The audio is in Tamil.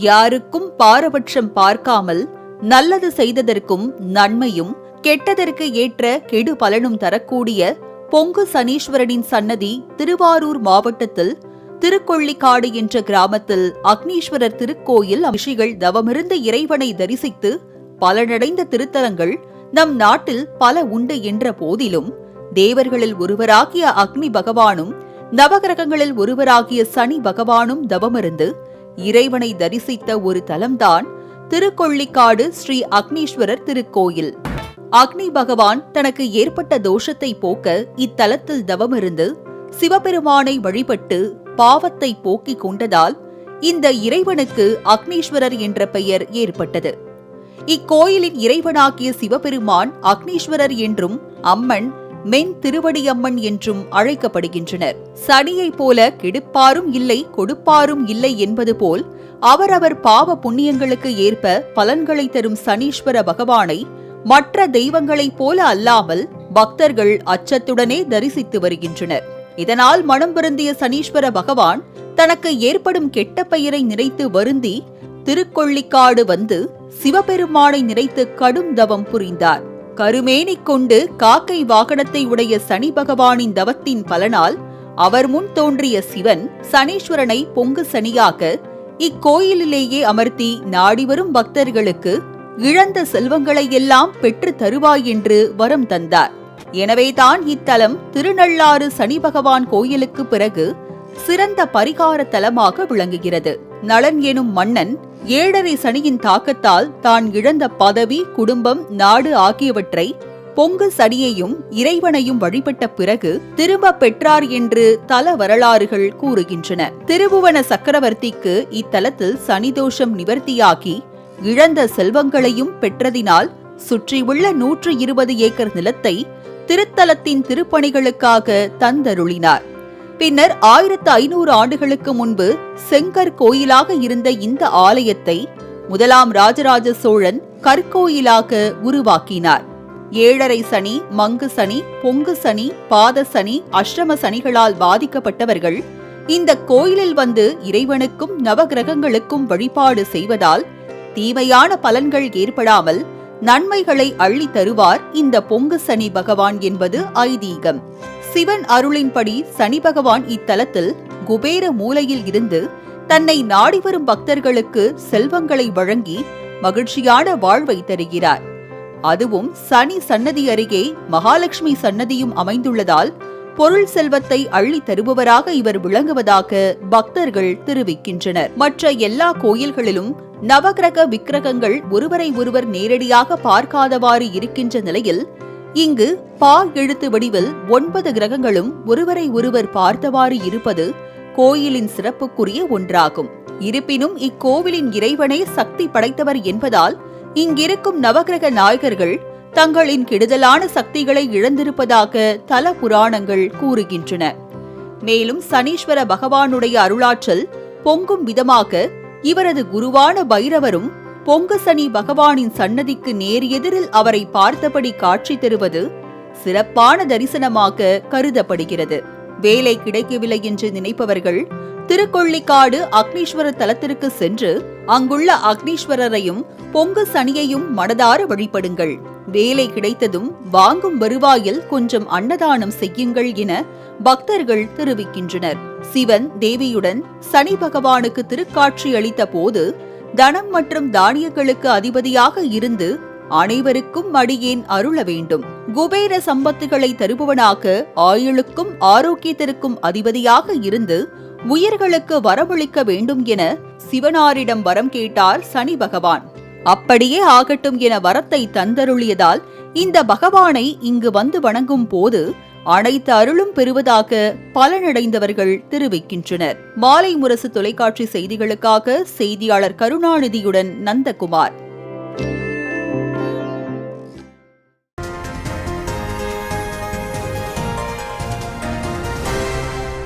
யாருக்கும் பாரபட்சம் பார்க்காமல் நல்லது செய்ததற்கும் நன்மையும் கெட்டதற்கு ஏற்ற கெடு பலனும் தரக்கூடிய பொங்கு சனீஸ்வரனின் சன்னதி திருவாரூர் மாவட்டத்தில் திருக்கொள்ளிக்காடு என்ற கிராமத்தில் அக்னீஸ்வரர் திருக்கோயில் ரிஷிகள் தவமிருந்த இறைவனை தரிசித்து பலனடைந்த திருத்தலங்கள் நம் நாட்டில் பல உண்டு என்ற போதிலும் தேவர்களில் ஒருவராகிய அக்னி பகவானும் நவகிரகங்களில் ஒருவராகிய சனி பகவானும் தவமிருந்து இறைவனை தரிசித்த ஒரு தலம்தான் திருக்கொள்ளிக்காடு ஸ்ரீ அக்னீஸ்வரர் திருக்கோயில். அக்னி பகவான் தனக்கு ஏற்பட்ட தோஷத்தை போக்க இத்தலத்தில் தவமிருந்து சிவபெருமானை வழிபட்டு பாவத்தை போக்கிக் கொண்டதால் இந்த இறைவனுக்கு அக்னீஸ்வரர் என்ற பெயர் ஏற்பட்டது. இக்கோயிலின் இறைவனாகிய சிவபெருமான் அக்னீஸ்வரர் என்றும் அம்மன் மென் திருவடியம்மன் என்றும் அழைக்கப்படுகின்றனர். சனியைப் போல கெடுப்பாரும் இல்லை கொடுப்பாரும் இல்லை என்பது போல் அவரவர் பாவ புண்ணியங்களுக்கு ஏற்ப பலன்களை தரும் சனீஸ்வர பகவானை மற்ற தெய்வங்களைப் போல அல்லாமல் பக்தர்கள் அச்சத்துடனே தரிசித்து வருகின்றனர். இதனால் மனம் வருந்திய சனீஸ்வர பகவான் தனக்கு ஏற்படும் கெட்ட பெயரை நினைத்து வருந்தி திருக்கொள்ளிக்காடு வந்து சிவபெருமானை நினைத்து கடும் தவம் புரிந்தார். கருமேனி கொண்டு காக்கை வாகனத்தை உடைய சனி பகவானின் தவத்தின் பலனால் அவர் முன் தோன்றிய சிவன் சனீஸ்வரனை பொங்கு சனியாக இக்கோயிலிலேயே அமர்த்தி நாடிவரும் பக்தர்களுக்கு இழந்த செல்வங்களை எல்லாம் பெற்று தருவாய் என்று வரம் தந்தார். எனவேதான் இத்தலம் திருநள்ளாறு சனி பகவான் கோயிலுக்கு பிறகு சிறந்த பரிகார தலமாக விளங்குகிறது. நளன் எனும் மன்னன் 7.5 சனியின் தாக்கத்தால் தான் இழந்த பதவி, குடும்பம், நாடு ஆகியவற்றை பொங்கு சனியையும் இறைவனையும் வழிபட்ட பிறகு திரும்ப பெற்றார் என்று தல வரலாறுகள் கூறுகின்றன. திருபுவன சக்கரவர்த்திக்கு இத்தலத்தில் சனிதோஷம் நிவர்த்தியாகி இழந்த செல்வங்களையும் பெற்றதினால் சுற்றியுள்ள 120 ஏக்கர் நிலத்தை திருத்தலத்தின் திருப்பணிகளுக்காக தந்தருளினார். பின்னர் 1500 ஆண்டுகளுக்கு முன்பு செங்கற் கோயிலாக இருந்த இந்த ஆலயத்தை முதலாம் ராஜராஜ சோழன் கற்கோயிலாக உருவாக்கினார். 7.5 சனி, மங்கு சனி, பொங்கு சனி, பாத சனி, அஷ்டம சனிகளால் பாதிக்கப்பட்டவர்கள் இந்த கோயிலில் வந்து இறைவனுக்கும் நவகிரகங்களுக்கும் வழிபாடு செய்வதால் தீமையான பலன்கள் ஏற்படாமல் நன்மைகளை அள்ளி தருவார் இந்த பொங்கு சனி பகவான் என்பது ஐதீகம். சிவன் அருளின்படி சனி பகவான் இத்தலத்தில் குபேர மூலையில் இருந்து தன்னை நாடி வரும் பக்தர்களுக்கு செல்வங்களை வழங்கி மகிழ்ச்சியான வாழ்வை தருகிறார். அதுவும் சனி சன்னதி அருகே மகாலட்சுமி சன்னதியும் அமைந்துள்ளதால் பொருள் செல்வத்தை அள்ளி தருபவராக இவர் விளங்குவதாக பக்தர்கள் தெரிவிக்கின்றனர். மற்ற எல்லா கோயில்களிலும் நவகிரக விக்கிரகங்கள் ஒருவரை ஒருவர் நேரடியாக பார்க்காதவாறு இருக்கின்ற நிலையில் இங்கு பா எழுத்து வடிவில் 9 கிரகங்களும் ஒருவரை ஒருவர் பார்த்தவாறு இருப்பது கோயிலின் சிறப்புக்குரிய ஒன்றாகும். இருப்பினும் இக்கோவிலின் இறைவனே சக்தி படைத்தவர் என்பதால் இங்கிருக்கும் நவகிரக நாயகர்கள் தங்களின் கெடுதலான சக்திகளை இழந்திருப்பதாக தல புராணங்கள் கூறுகின்றன. மேலும் சனீஸ்வர பகவானுடைய அருளாற்றல் பொங்கும் விதமாக இவரது குருவான பைரவரும் பொங்கு சனி பகவானின் சன்னதிக்கு நேர் எதிரில் அவரை பார்த்தபடி காட்சி தருவது சிறப்பான தரிசனமாக கருதப்படுகிறது. வேலை கிடைக்கவில்லை என்று நினைப்பவர்கள் திருக்கொள்ளிக்காடு அக்னீஸ்வர தலத்திற்கு சென்று அங்குள்ள அக்னீஸ்வரரையும் பொங்கு சனியையும் மனதார வழிபடுங்கள். வேலை கிடைத்ததும் வாங்கும் வருவாயில் கொஞ்சம் அன்னதானம் செய்யுங்கள் என பக்தர்கள் தெரிவிக்கின்றனர். சிவன் தேவியுடன் சனி பகவானுக்கு திருக்காட்சி அளித்த போது தனம் மற்றும் தானியங்களுக்கு அதிபதியாக இருந்து அனைவருக்கும் அடியேன் அருள வேண்டும், குபேர சம்பத்துகளை தருபவனாக ஆயுளுக்கும் ஆரோக்கியத்திற்கும் அதிபதியாக இருந்து உயிர்களுக்கு வரமளிக்க வேண்டும் என சிவனாரிடம் வரம் கேட்டார் சனி பகவான். அப்படியே ஆகட்டும் என வரத்தை தந்தருளியதால் இந்த பகவானை இங்கு வந்து வணங்கும் போது அனைத்து அருளும் பெறுவதாக பலனடைந்தவர்கள் தெரிவிக்கின்றனர். மாலை முரசு தொலைக்காட்சி செய்திகளுக்காக செய்தியாளர் கருணாநிதியுடன் நந்தகுமார்.